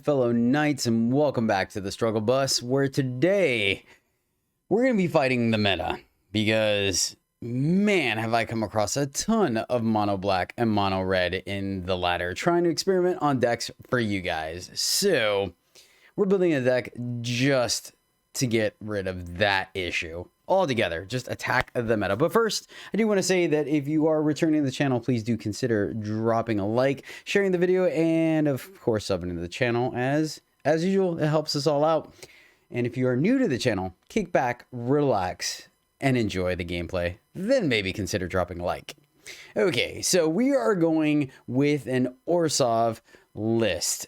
fellow knights, and welcome back to the Struggle Bus, where today we're going to be fighting the meta, because man, have I come across a ton of mono black and mono red in the ladder, trying to experiment on decks for you guys. So we're building a deck just to get rid of that issue altogether, just attack the meta. But first, I do want to say that if you are returning to the channel, please do consider dropping a like, sharing the video, and of course subbing to the channel. As usual, it helps us all out. And if you are new to the channel, kick back, relax, and enjoy the gameplay. Then maybe consider dropping a like. Okay, so we are going with an Orzhov list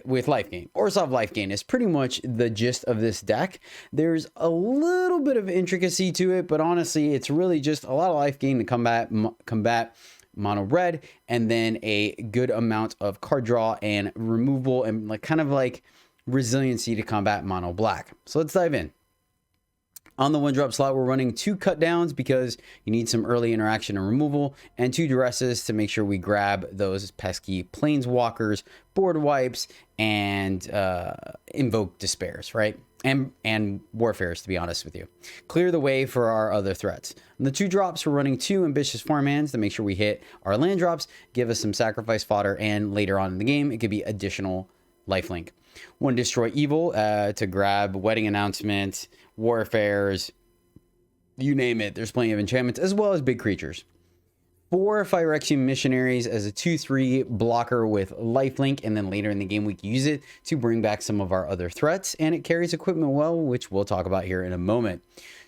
with life gain. Orzhov life gain is pretty much the gist of this deck. There's a little bit of intricacy to it, but honestly, it's really just a lot of life gain to combat mono red, and then a good amount of card draw and removal and kind of resiliency to combat mono black. So let's dive in. On the 1-drop slot, we're running 2 cut downs because you need some early interaction and removal, and 2 duresses to make sure we grab those pesky planeswalkers, board wipes, and invoke despairs, right? And warfares, to be honest with you. Clear the way for our other threats. On the 2 drops, we're running 2 ambitious farmhands to make sure we hit our land drops, give us some sacrifice fodder, and later on in the game, it could be additional lifelink. 1 destroy evil to grab wedding announcement, warfares, you name it. There's plenty of enchantments as well as big creatures. 4 Phyrexian missionaries as a 2/3 blocker with lifelink, and then later in the game we can use it to bring back some of our other threats, and it carries equipment well, which we'll talk about here in a moment.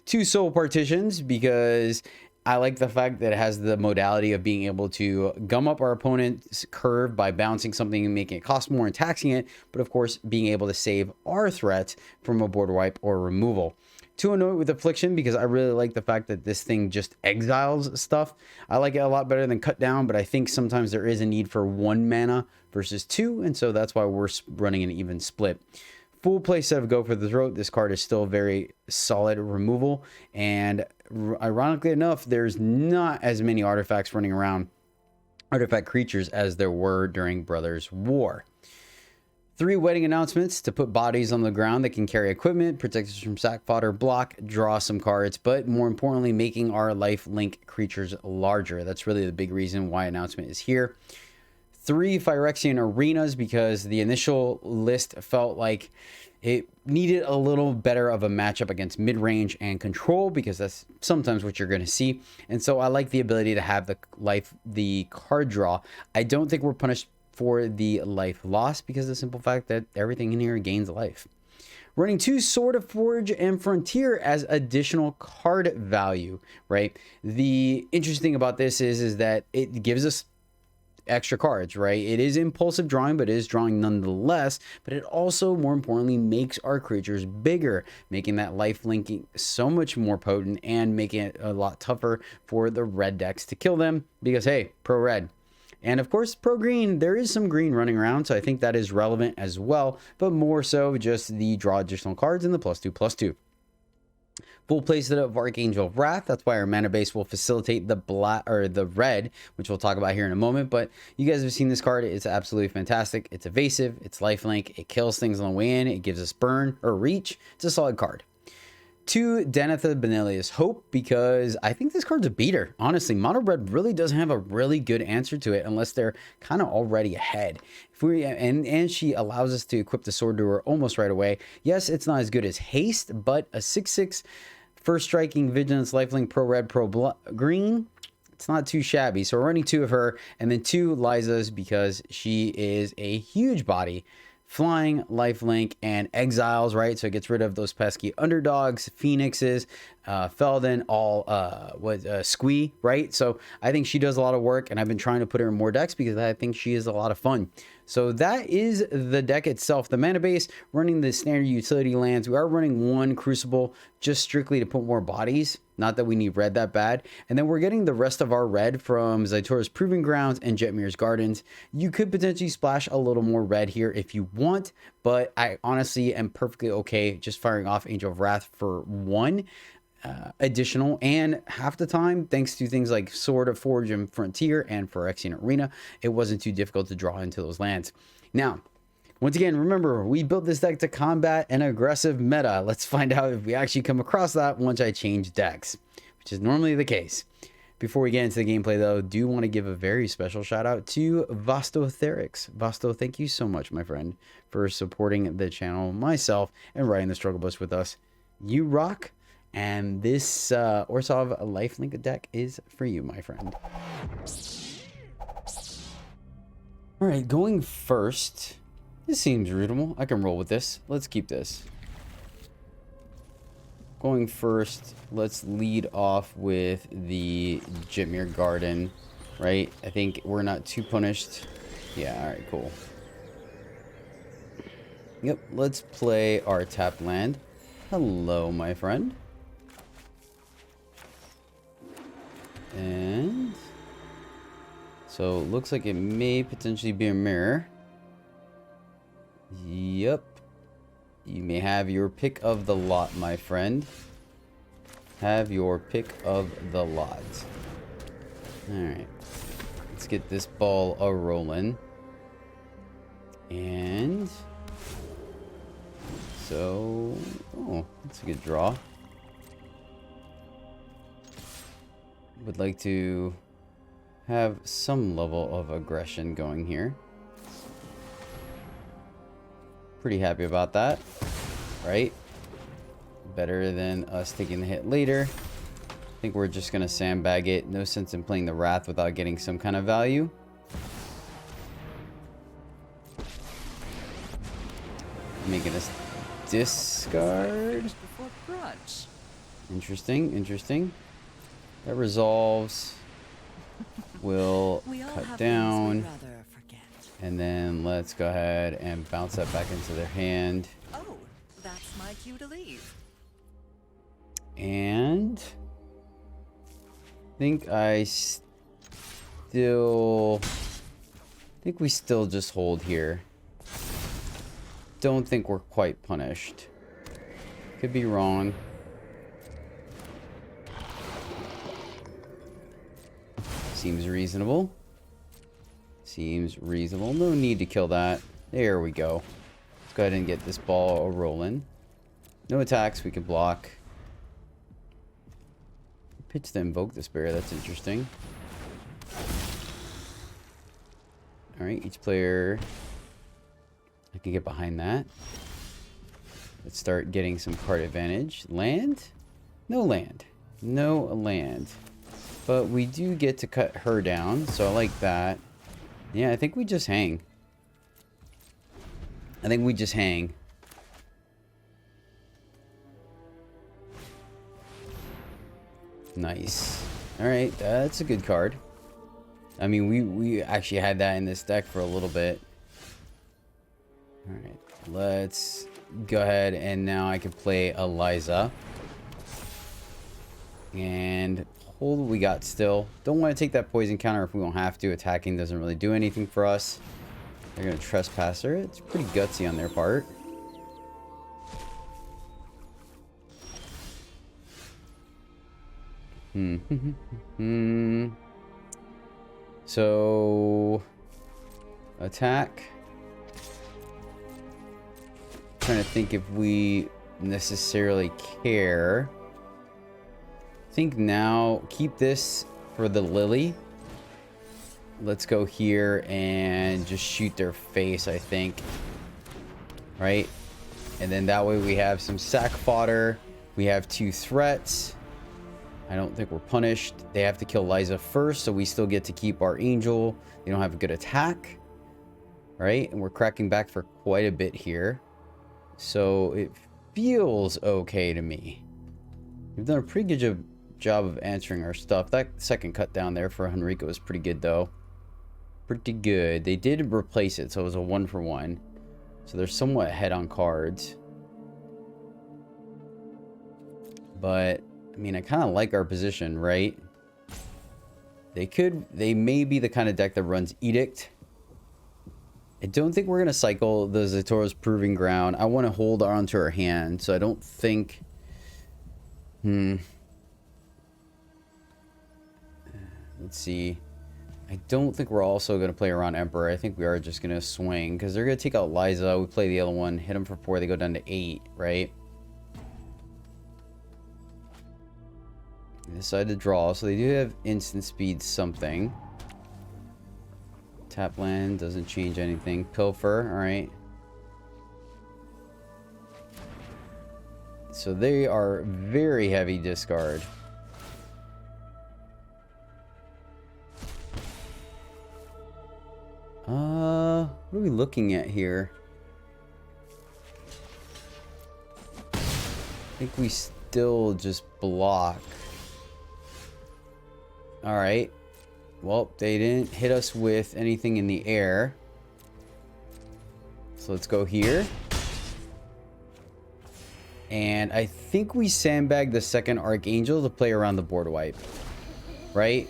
2 soul partitions because I like the fact that it has the modality of being able to gum up our opponent's curve by bouncing something and making it cost more and taxing it, but of course being able to save our threat from a board wipe or removal. 2 Anoint with Affliction because I really like the fact that this thing just exiles stuff. I like it a lot better than Cut Down, but I think sometimes there is a need for 1 mana versus 2, and so that's why we're running an even split. Full play set of Go for the Throat. This card is still very solid removal, and ironically enough, there's not as many artifacts running around, artifact creatures, as there were during Brothers' War. 3 wedding announcements to put bodies on the ground that can carry equipment, protect us from sack fodder, block, draw some cards, but more importantly, making our life link creatures larger. That's really the big reason why announcement is here. 3 Phyrexian arenas because the initial list felt like it needed a little better of a matchup against mid-range and control, because that's sometimes what you're going to see. And so I like the ability to have the card draw. I don't think we're punished for the life loss because of the simple fact that everything in here gains life. Running 2 Sword of Forge and Frontier as additional card value, right? The interesting thing about this is that it gives us extra cards, right? It is impulsive drawing, but it is drawing nonetheless, but it also, more importantly, makes our creatures bigger, making that life linking so much more potent and making it a lot tougher for the red decks to kill them because, hey, pro red. And of course, pro green, there is some green running around, so I think that is relevant as well, but more so just the draw additional cards and the +2/+2. Full playset of Archangel of Wrath. That's why our mana base will facilitate the black or the red, which we'll talk about here in a moment. But you guys have seen this card. It's absolutely fantastic. It's evasive. It's lifelink. It kills things on the way in. It gives us burn or reach. It's a solid card. 2 Denethor Benelius Hope because I think this card's a beater. Honestly, mono red really doesn't have a really good answer to it unless they're kind of already ahead. And she allows us to equip the sword to her almost right away. Yes, it's not as good as haste, but a 6/6 first striking vigilance lifelink pro red pro green, it's not too shabby. So we're running 2 of her, and then 2 Lizas because she is a huge body, flying, lifelink, and exiles, right? So it gets rid of those pesky underdogs, phoenixes, Felden, all Squee, right? So I think she does a lot of work, and I've been trying to put her in more decks because I think she is a lot of fun. So that is the deck itself. The mana base, running the standard utility lands. We are running 1 Crucible just strictly to put more bodies. Not that we need red that bad. And then we're getting the rest of our red from Zaitora's Proving Grounds and Jetmir's Gardens. You could potentially splash a little more red here if you want, but I honestly am perfectly okay just firing off Angel of Wrath for 1. additional, and half the time, thanks to things like Sword of Forge and Frontier and Phyrexian Arena, it wasn't too difficult to draw into those lands. Now, Once again, remember, we built this deck to combat an aggressive meta. Let's find out if we actually come across that once I change decks, which is normally the case. Before we get into the gameplay, though, do want to give a very special shout out to Vostotherix. Vosto, thank you so much, my friend, for supporting the channel, myself, and riding the struggle bus with us. You rock, and this Orsov lifelink deck is for you, my friend. All right, going first. This seems reasonable. I can roll with this. Let's keep this. Going first, let's lead off with the Jitmir Garden, right? I think we're not too punished. Yeah, all right, cool. Yep, let's play our tapped land. Hello, my friend. And so it looks like it may potentially be a mirror. Yep. You may have your pick of the lot, my friend. Have your pick of the lot. Alright. Let's get this ball a-rolling. And so... oh, that's a good draw. Would like to have some level of aggression going here. Pretty happy about that, right? Better than us taking the hit later. I think we're just gonna sandbag it. No sense in playing the Wrath without getting some kind of value. Making us discard. Interesting, interesting. That resolves. We'll cut down. And then let's go ahead and bounce that back into their hand. Oh, that's my cue to leave. And I think we still just hold here. Don't think we're quite punished. Could be wrong. Seems reasonable. Seems reasonable. No need to kill that. There we go. Let's go ahead and get this ball rolling. No attacks. We can block. Pitch to invoke the spirit. That's interesting. Alright, each player... I can get behind that. Let's start getting some card advantage. Land? No land. No land. But we do get to cut her down, so I like that. Yeah, I think we just hang. I think we just hang. Nice. Alright, that's a good card. I mean, we actually had that in this deck for a little bit. Alright, let's go ahead and now I can play Eliza. And hold what we got still. Don't want to take that poison counter if we don't have to. Attacking doesn't really do anything for us. They're going to trespass her. It's pretty gutsy on their part. So attack. Trying to think if we necessarily care. Think now, keep this for the Lily. Let's go here and just shoot their face, I think. Right? And then that way we have some sack fodder. We have 2 threats. I don't think we're punished. They have to kill Liza first, so we still get to keep our angel. They don't have a good attack. Right? And we're cracking back for quite a bit here. So it feels okay to me. We've done a pretty good job of answering our stuff. That second cut down there for Henrico was pretty good, though. Pretty good. They did replace it, so it was a 1-for-1. So they're somewhat ahead on cards. But, I mean, I kind of like our position, right? They may be the kind of deck that runs Edict. I don't think we're going to cycle the Zatoro's Proving Ground. I want to hold on to our hand, so I don't think... Let's see. I don't think we're also going to play around Emperor. I think we are just going to swing because they're going to take out Liza. We play the other one, hit them for 4. They go down to 8, right? They decide to draw, so they do have instant speed something. Tap land doesn't change anything. Pilfer, all right. So they are very heavy discard. What are we looking at here? I think we still just block. All right. Well, they didn't hit us with anything in the air. So let's go here. And I think we sandbagged the second Archangel to play around the board wipe. Right?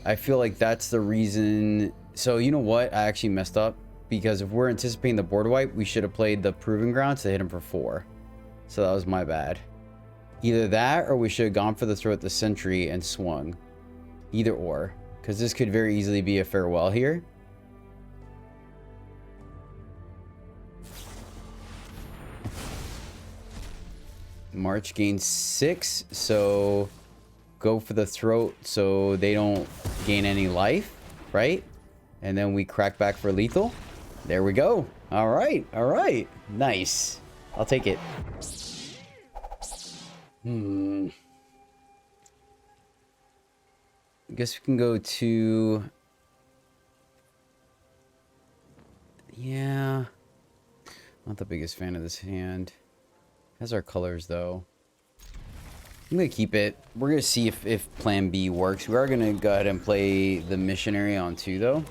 I feel like that's the reason. So you know what? I actually messed up. Because if we're anticipating the board wipe, we should have played the Proving Grounds to hit him for 4. So that was my bad. Either that or we should have gone for the throw at the Sentry and swung. Either or. Because this could very easily be a farewell here. March gains 6, so go for the throat so they don't gain any life, right? And then we crack back for lethal. There we go. All right, all right. Nice. I'll take it. I guess we can go to... Yeah. Not the biggest fan of this hand. Has our colors, though. I'm going to keep it. We're going to see if plan B works. We are going to go ahead and play the missionary on 2, though.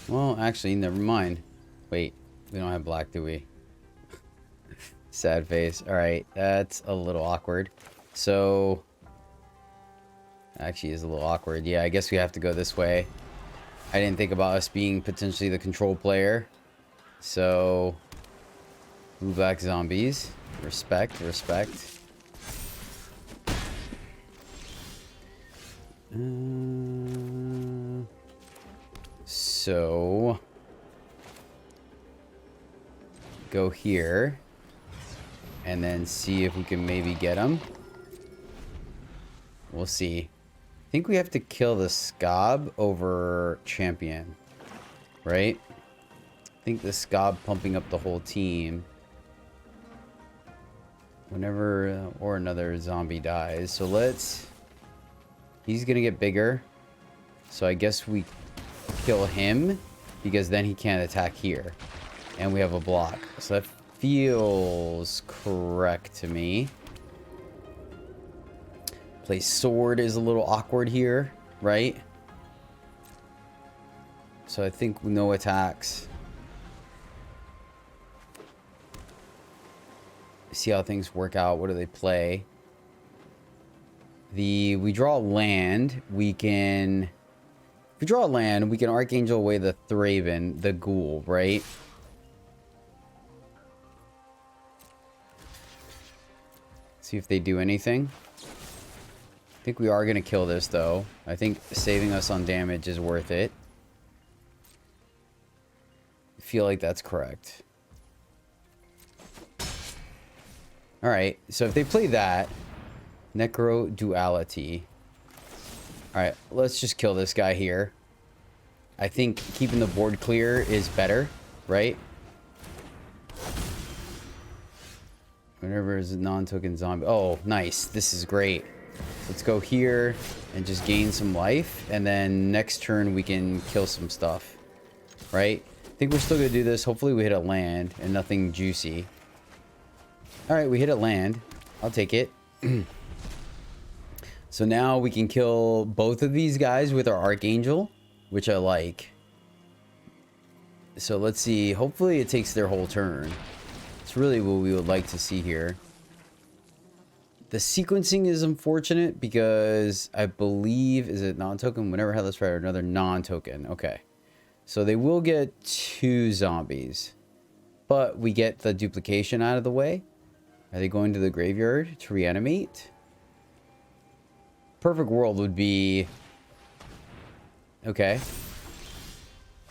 Well, actually, never mind. Wait, we don't have black, do we? Sad face. All right, that's a little awkward. So, actually is a little awkward. Yeah, I guess we have to go this way. I didn't think about us being potentially the control player. So, move back zombies. Respect, respect. So, go here. And then see if we can maybe get him. We'll see. I think we have to kill the Scob over Champion. Right? I think the Scob pumping up the whole team. Whenever or another zombie dies. So let's... He's gonna get bigger. So I guess we kill him. Because then he can't attack here. And we have a block. So that feels correct to me. Play sword is a little awkward here, right? So I think no attacks. See how things work out. What do they play? We draw land. We can... If we draw land, we can Archangel away the Thraben, the Ghoul, right? See if they do anything. I think we are going to kill this, though. I think saving us on damage is worth it. I feel like that's correct. Alright, so if they play that, Necro Duality. Alright, let's just kill this guy here. I think keeping the board clear is better, right? Whenever is a non-token zombie. Oh, nice. This is great. Let's go here and just gain some life. And then next turn we can kill some stuff. Right? I think we're still going to do this. Hopefully we hit a land and nothing juicy. Alright, we hit a land. I'll take it. So now we can kill both of these guys with our Archangel, which I like. So let's see. Hopefully it takes their whole turn. It's really what we would like to see here. The sequencing is unfortunate because I believe... Is it non-token? Whenever Headless Rider, another non-token. Okay. So they will get 2 zombies. But we get the duplication out of the way. Are they going to the graveyard to reanimate? perfect world would be... Okay.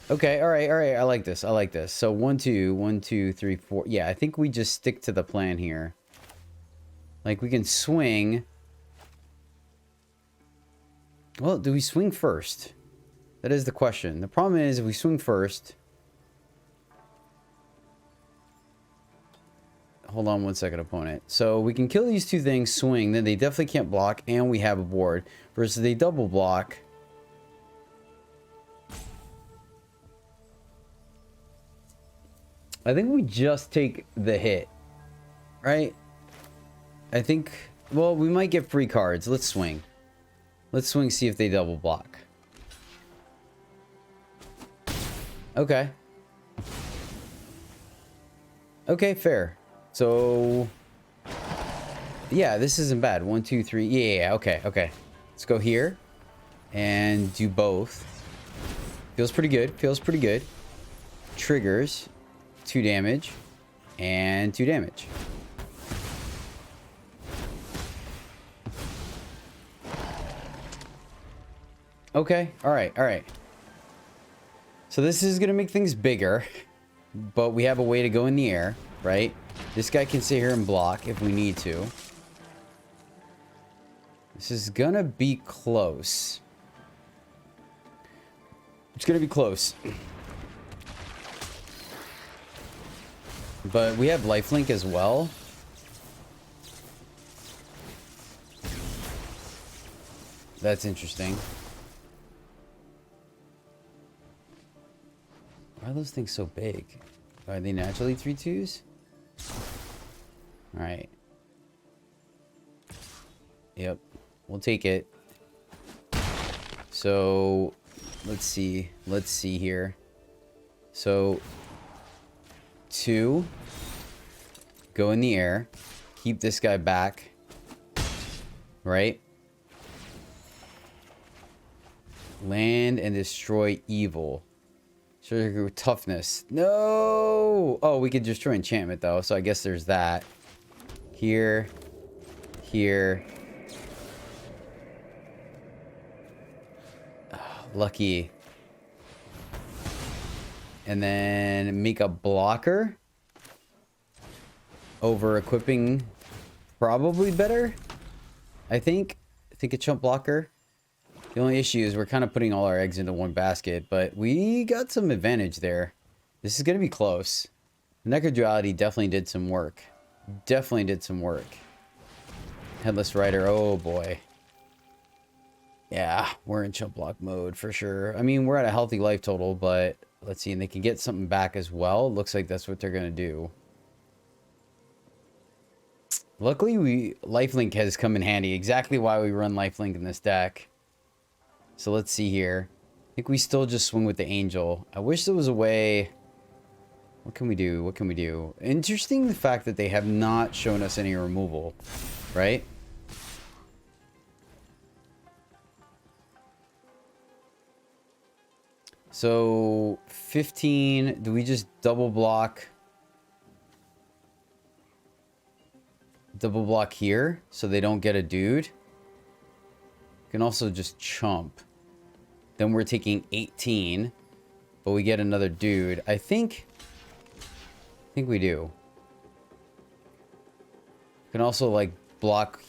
Okay, all right, I like this. I like this. So 1, 2, 1, 2, 3, 4. Yeah, I think we just stick to the plan here. Like, we can swing. Well, do we swing first? That is the question. The problem is, if we swing first... Hold on one second, opponent. So we can kill these two things, swing, then they definitely can't block, and we have a board. Versus they double block. I think we just take the hit. Right? I think... Well, we might get free cards. Let's swing. Let's swing, see if they double block. Okay. Okay, fair. So... Yeah, this isn't bad. 1, 2, 3. Yeah, okay, okay. Let's go here. And do both. Feels pretty good. Feels pretty good. Triggers. 2 damage. And 2 damage. Okay, alright, alright. So this is going to make things bigger. But we have a way to go in the air, right? This guy can sit here and block if we need to. This is going to be close. It's going to be close. But we have lifelink as well. That's interesting. Why are those things so big? Are they naturally 3/2s? Alright. Yep. We'll take it. So, let's see. Let's see here. So, 2. Go in the air. Keep this guy back. Right? Land and destroy evil. Sure, toughness. No! Oh, we could destroy enchantment, though. So I guess there's that. Here. Here. Oh, lucky. And then make a blocker. Over equipping. Probably better. I think a chump blocker. The only issue is we're kind of putting all our eggs into one basket, but we got some advantage there. This is going to be close. Necro Duality definitely did some work. Definitely did some work. Headless Rider, oh boy. Yeah, we're in chump block mode for sure. I mean, we're at a healthy life total, but let's see, and they can get something back as well. Looks like that's what they're going to do. Luckily, lifelink has come in handy. Exactly why we run lifelink in this deck. So let's see here. I think we still just swing with the angel. I wish there was a way. What can we do? What can we do? Interesting the fact that they have not shown us any removal, right? So 15. Do we just double block? Double block here so they don't get a dude. You can also just chump. Then we're taking 18, but we get another dude. I think we do. You can also like block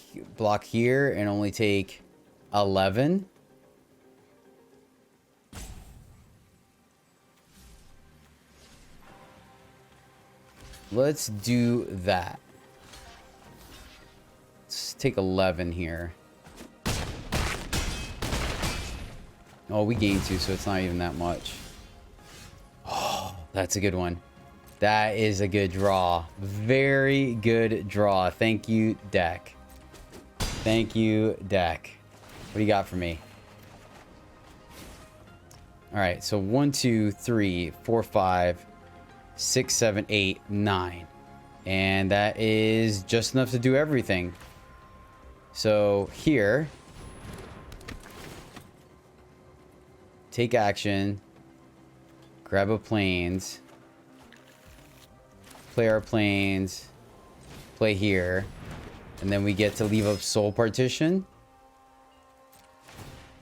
here and only take 11. Let's do that. Let's take 11 here. Oh, we gained 2, so it's not even that much. Oh, that's a good one. That is a good draw. Very good draw. Thank you, deck. Thank you, deck. What do you got for me? All right, so 1, 2, 3, 4, 5, 6, 7, 8, 9. And that is just enough to do everything. So here... Take action. Grab a planes. Play our planes. Play here. And then we get to leave up soul partition.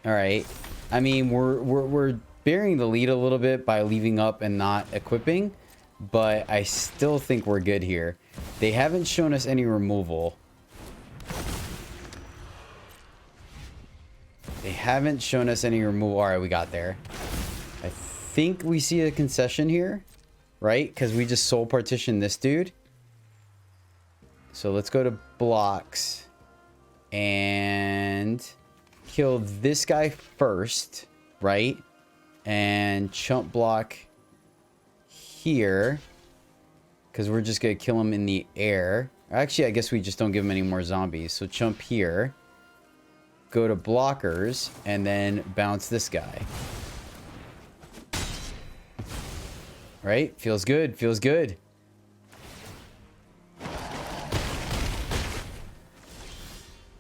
All right. I mean, we're bearing the lead a little bit by leaving up and not equipping, but I still think we're good here. They haven't shown us any removal. They haven't shown us any removal. All right, we got there. I think we see a concession here, right? Because we just soul partitioned this dude. So let's go to blocks and kill this guy first, right? And chump block here, because we're just going to kill him in the air. Actually, I guess we just don't give him any more zombies. So chump here. Go to blockers and then bounce this guy. Right? Feels good. Feels good.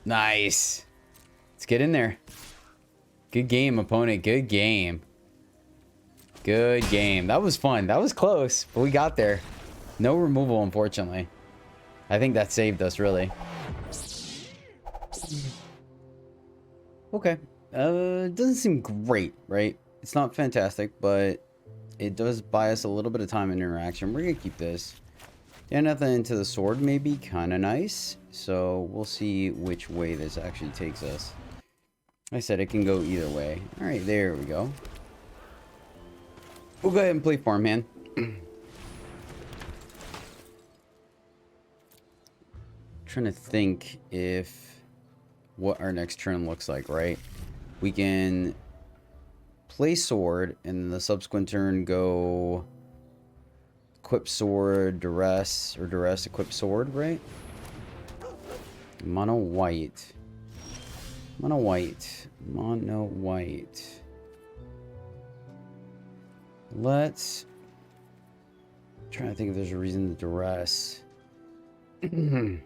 Nice. Let's get in there. Good game, opponent. Good game. Good game. That was fun. That was close, but we got there. No removal, unfortunately. I think that saved us, really. Okay. It doesn't seem great, right? It's not fantastic, but it does buy us a little bit of time and interaction. We're gonna keep this. Yeah, nothing into the sword may be kind of nice. So we'll see which way this actually takes us. I said it can go either way. All right, there we go. We'll go ahead and play farmhand. Trying to think if what our next turn looks like, right? We can play sword and the subsequent turn go equip sword, duress, or duress, equip sword, right? Mono white. Mono white. Mono white. Let's try to think if there's a reason to duress. I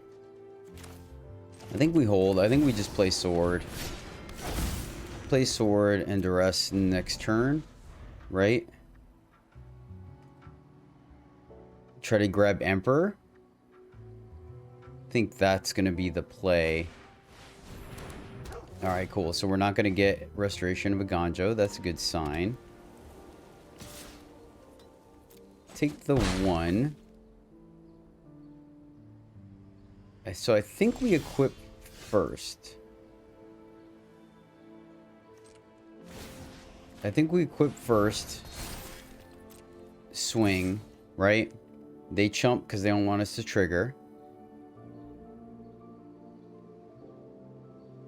think we hold. I think we just play sword. Play sword and duress next turn, right? Try to grab Emperor. I think that's going to be the play. Alright, cool. So we're not going to get Restoration of a Ganjo. That's a good sign. Take the 1. So I think we equip first. I think we equip first. Swing, right? They chump because they don't want us to trigger.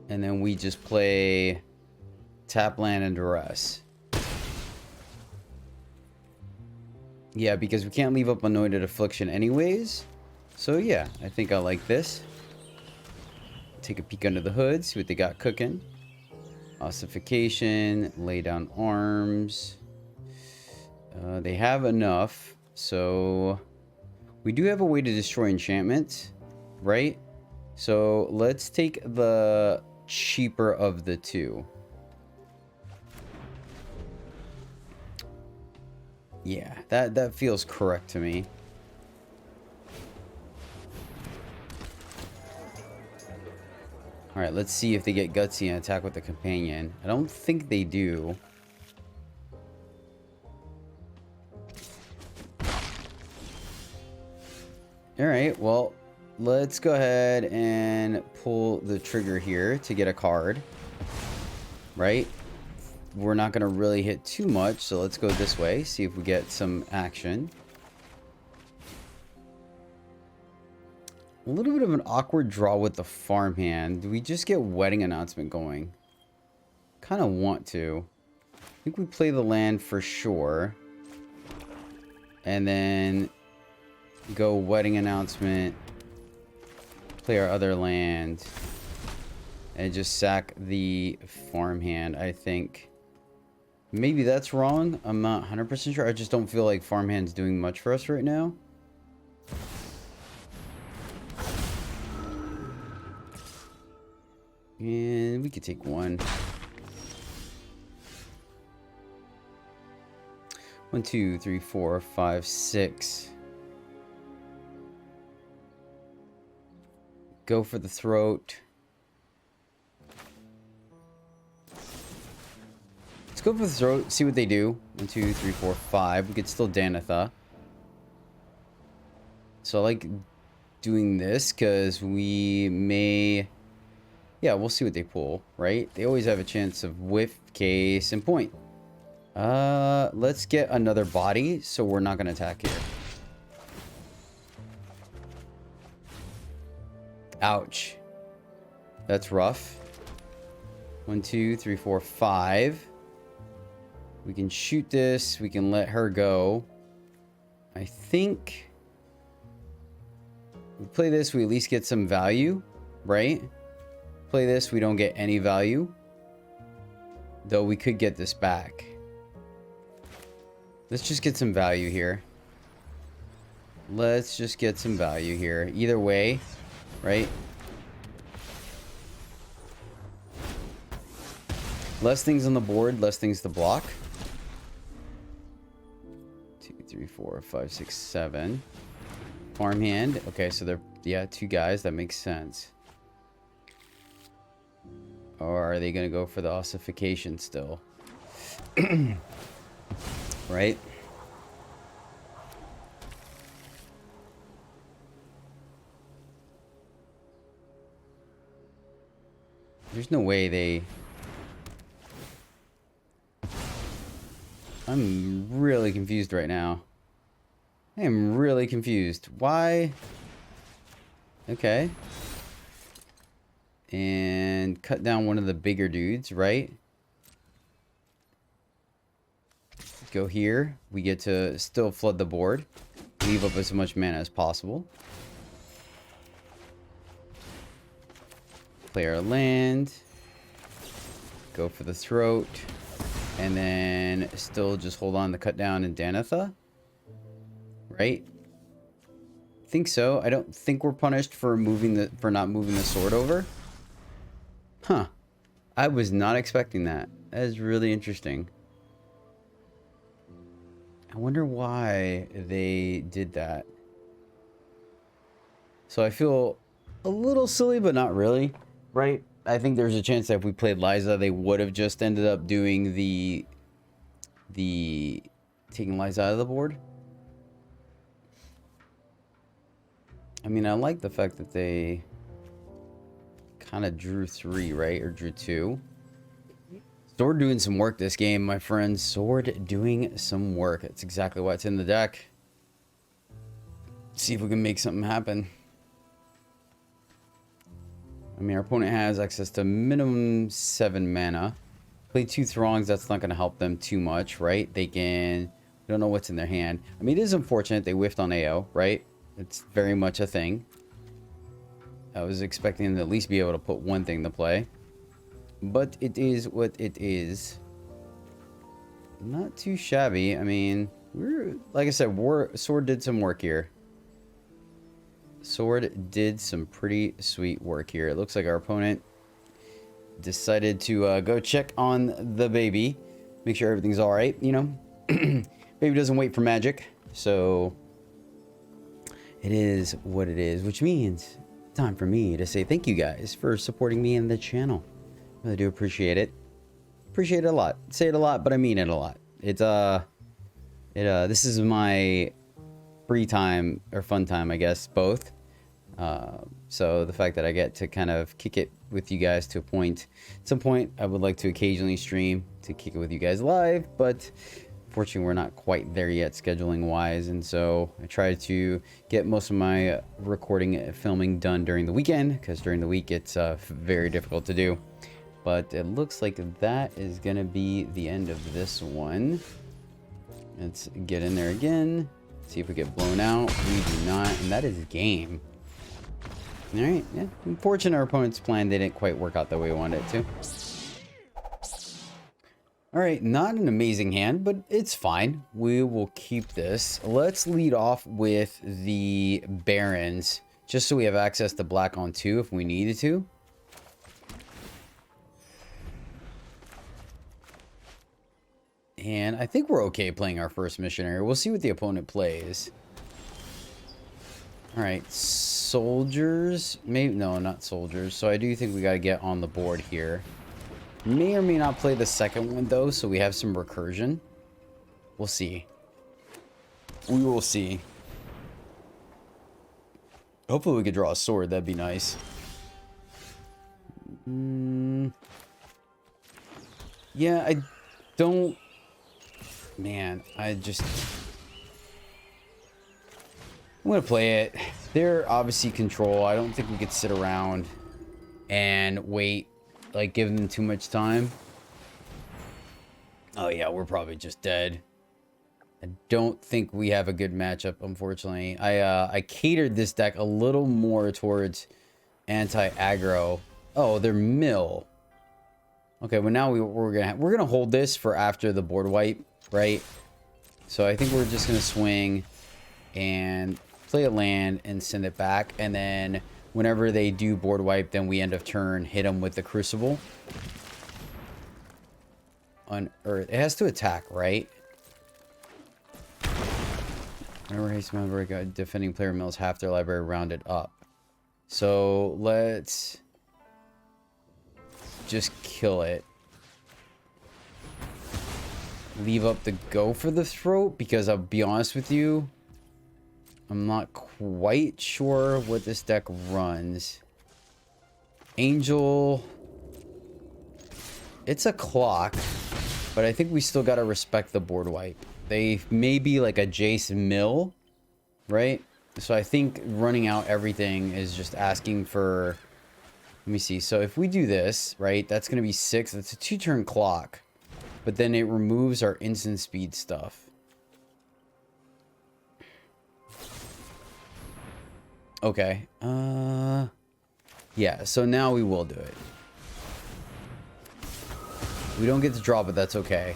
And then we just play tap land and duress. Yeah, because we can't leave up Anointed Affliction anyways. So yeah, I think I like this. Take a peek under the hood, see what they got cooking. Ossification, lay down arms. They have enough, so we do have a way to destroy enchantment, right? So let's take the cheaper of the two. Yeah, that feels correct to me. Alright, let's see if they get gutsy and attack with the companion. I don't think they do. Alright, well, let's go ahead and pull the trigger here to get a card. Right? We're not going to really hit too much, so let's go this way, see if we get some action. A little bit of an awkward draw with the farmhand. Do we just get Wedding Announcement going? Kind of want to. I think we play the land for sure. And then go Wedding Announcement. Play our other land. And just sack the farmhand, I think. Maybe that's wrong. I'm not 100% sure. I just don't feel like farmhand's doing much for us right now. And we could take 1. 1, 2, 3, 4, 5, 6. Go for the throat. go for the throat, see what they do. 1, 2, 3, 4, 5. We could still Danitha. So I like doing this because we may... Yeah, we'll see what they pull, right? They always have a chance of whiff, case, and point. Let's get another body, so we're not going to attack here. Ouch. That's rough. 1, 2, 3, 4, 5. We can shoot this. We can let her go. I think... we play this, we at least get some value, right? Play this, we don't get any value. Though we could get this back. Let's just get some value here. Let's just get some value here. Either way, right? Less things on the board, less things to block. 2, 3, 4, 5, 6, 7. Farmhand. Okay, so they're, yeah, 2 guys. That makes sense. Or are they going to go for the ossification still? Right? There's no way they... I'm really confused right now. I am really confused. Why? Okay. And cut down one of the bigger dudes, right? Go here. We get to still flood the board. Leave up as much mana as possible. Play our land. Go for the throat. And then still just hold on to cut down and Danitha. Right? Think so. I don't think we're punished for not moving the sword over. Huh. I was not expecting that. That is really interesting. I wonder why they did that. So I feel a little silly, but not really. Right? I think there's a chance that if we played Liza, they would have just ended up doing the taking Liza out of the board. I mean, I like the fact that they kind of drew 3, right? Or drew 2. Sword doing some work this game, my friends. Sword doing some work. That's exactly what's in the deck. See if we can make something happen. I mean, our opponent has access to minimum 7 mana. Play 2 Throngs, that's not going to help them too much, right? They can... I don't know what's in their hand. I mean, it is unfortunate they whiffed on AO, right? It's very much a thing. I was expecting them to at least be able to put one thing to play. But it is what it is. Not too shabby. I mean, like I said, Sword did some work here. Sword did some pretty sweet work here. It looks like our opponent decided to go check on the baby. Make sure everything's alright, you know. Baby doesn't wait for magic. So, it is what it is. Which means, time for me to say thank you guys for supporting me in the channel. I do appreciate it. Appreciate it a lot. Say it a lot, but I mean it a lot. It's, this is my free time, or fun time, I guess, both. So the fact that I get to kind of kick it with you guys to a point, at some point I would like to occasionally stream to kick it with you guys live, but unfortunately we're not quite there yet scheduling wise, and so I try to get most of my recording filming done during the weekend, because during the week it's very difficult to do. But it looks like that is gonna be the end of this one. Let's get in there again, see if we get blown out. We do not, and that is game. Alright, yeah. Unfortunately, our opponent's plan didn't quite work out the way we wanted it to. Alright, not an amazing hand, but it's fine. We will keep this. Let's lead off with the Barons, just so we have access to black on 2 if we needed to. And I think we're okay playing our first missionary. We'll see what the opponent plays. Alright, soldiers. Maybe, no, not soldiers. So I do think we got to get on the board here. May or may not play the second one though, so we have some recursion. We'll see. We will see. Hopefully we could draw a sword. That'd be nice. Yeah, I don't... Man, I'm gonna play it. They're obviously control. I don't think we could sit around and wait, like give them too much time. Oh yeah, we're probably just dead. I don't think we have a good matchup, unfortunately. I catered this deck a little more towards anti-aggro. Oh, they're mill. Okay, well now we're gonna hold this for after the board wipe, right? So I think we're just gonna swing and play a land and send it back, and then whenever they do board wipe, then we end of turn hit them with the crucible. On Earth, it has to attack, right? Whenever haste member defending player mills half their library rounded up. So let's just kill it. Leave up the go for the throat, because I'll be honest with you, I'm not quite sure what this deck runs. Angel. It's a clock, but I think we still gotta respect the board wipe. They may be like a Jace mill, right? So I think running out everything is just asking for... Let me see. So if we do this, right, that's going to be 6. It's a 2-turn clock. But then it removes our instant speed stuff. Okay. Yeah, so now we will do it. We don't get to draw, but that's okay.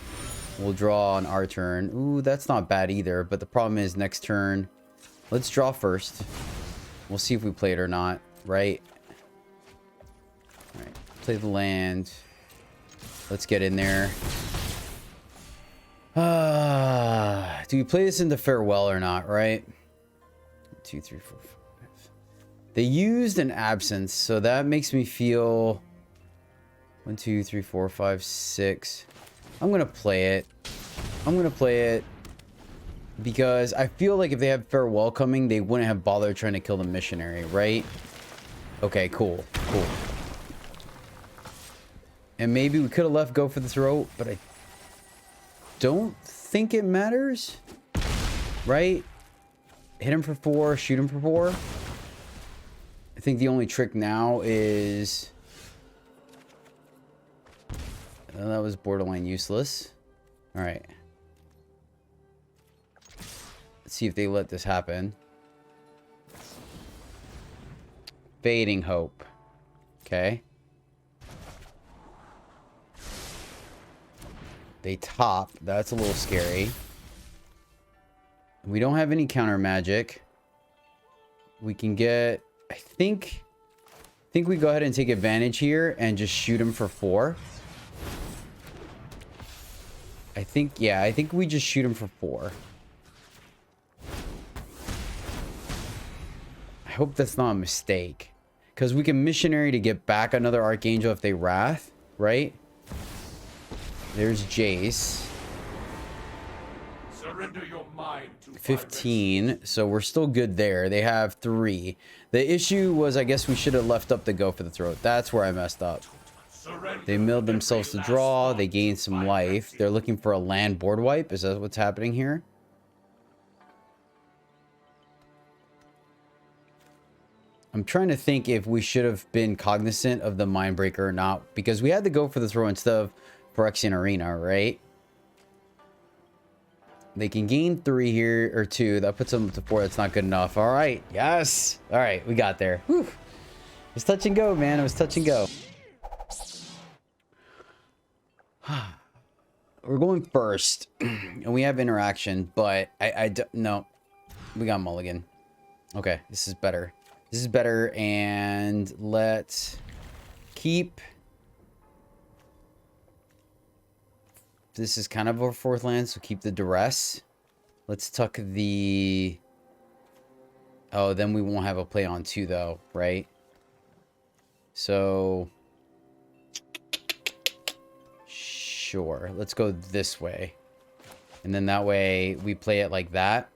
We'll draw on our turn. Ooh, that's not bad either. But the problem is next turn... Let's draw first. We'll see if we play it or not, right? Alright, play the land. Let's get in there. Do we play this into farewell or not, right? 2, 3, 4, 5. They used an absence, so that makes me feel... 1, 2, 3, 4, 5, 6. I'm gonna play it. I'm gonna play it because I feel like if they have farewell coming, they wouldn't have bothered trying to kill the missionary, right? Okay, cool. Cool. And maybe we could have left go for the throat, but I don't think it matters. Right? Hit him for 4, shoot him for 4. I think the only trick now is... that was borderline useless. Alright. Let's see if they let this happen. Fading hope. Okay. They top. That's a little scary. We don't have any counter magic. We can get... I think we go ahead and take advantage here and just shoot him for 4. I think we just shoot him for 4. I hope that's not a mistake. Because we can missionary to get back another Archangel if they Wrath, right? There's Jace. Surrender your mind to 15, so we're still good there. They have 3. The issue was, I guess we should have left up the go for the throat. That's where I messed up. They milled themselves to draw. They gained some life. They're looking for a land board wipe. Is that what's happening here? I'm trying to think if we should have been cognizant of the Mindbreaker or not. Because we had to go for the throw instead of Phyrexian Arena, right? They can gain 3 here, or 2. That puts them to 4. That's not good enough. All right. Yes. All right. We got there. Whew. It was touch and go, man. It was touch and go. We're going first. And we have interaction, but I don't... No. We got mulligan. Okay. This is better. This is better. And let's keep... This is kind of our 4th land, so keep the duress. Let's tuck the... Oh, then we won't have a play on 2, though, right? So... Sure. Let's go this way. And then that way we play it like that.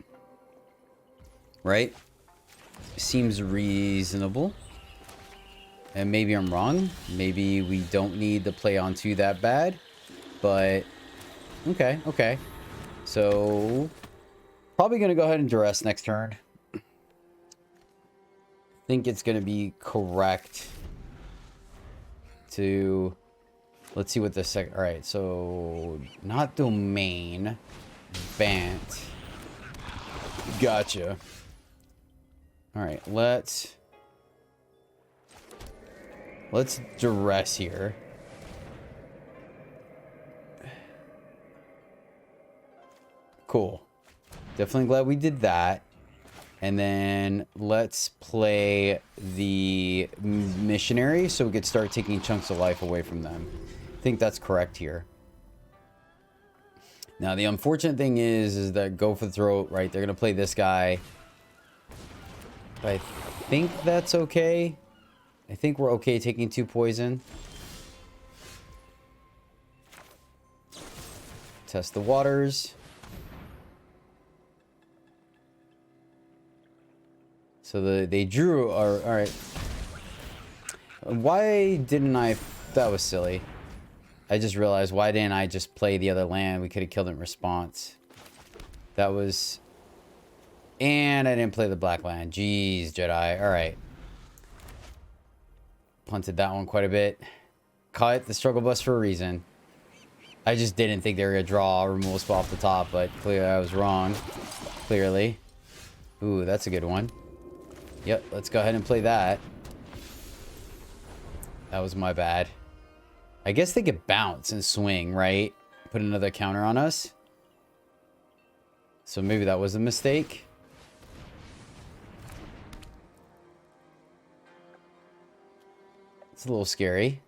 Right? Seems reasonable. And maybe I'm wrong. Maybe we don't need the play on 2 that bad. But, okay, okay. So, probably going to go ahead and duress next turn. I think it's going to be correct to... Let's see what the second... Alright, so... Not domain. Bant. Gotcha. Alright, let's duress here. Cool. Definitely glad we did that. And then let's play the missionary so we could start taking chunks of life away from them. I think that's correct here. Now, the unfortunate thing is that go for the throat, right? They're going to play this guy. But I think that's okay. I think we're okay taking 2 poison. Test the waters. So they drew our... Alright. Why didn't I... That was silly. I just realized, why didn't I just play the other land? We could have killed it in response. That was... And I didn't play the black land. Jeez, Jedi. Alright. Punted that one quite a bit. Caught it the struggle bus for a reason. I just didn't think they were going to draw a removal spell off the top, but clearly I was wrong. Clearly. Ooh, that's a good one. Yep, let's go ahead and play that. That was my bad. I guess they could bounce and swing, right? Put another counter on us. So maybe that was a mistake. It's a little scary.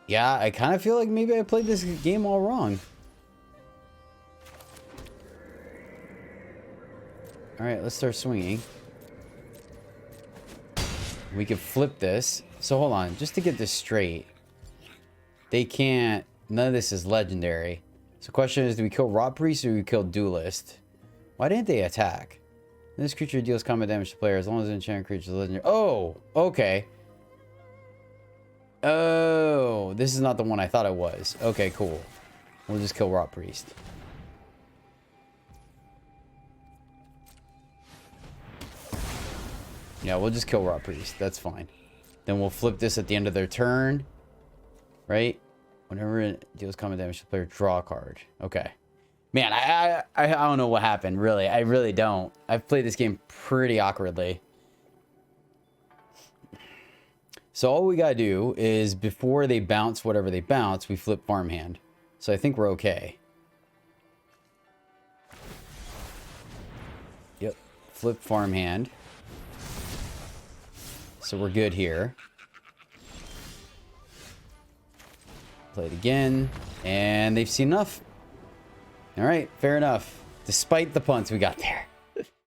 Yeah, I kind of feel like maybe I played this game all wrong. Alright, let's start swinging. We can flip this. So hold on, just to get this straight. They can't... None of this is legendary. So the question is, do we kill Rot Priest or do we kill Duelist? Why didn't they attack? This creature deals combat damage to player as long as an enchanted creature is legendary. Oh, okay. Oh, this is not the one I thought it was. Okay, cool. We'll just kill Rot Priest. Yeah, we'll just kill Rot Priest. That's fine. Then we'll flip this at the end of their turn. Right? Whenever it deals combat damage to player, draw a card. Okay. Man, I don't know what happened, really. I really don't. I've played this game pretty awkwardly. So all we gotta do is, before they bounce whatever they bounce, we flip farmhand. So I think we're okay. Yep. Flip farmhand. So we're good here. Play it again. And they've seen enough. Alright, fair enough. Despite the punts we got there.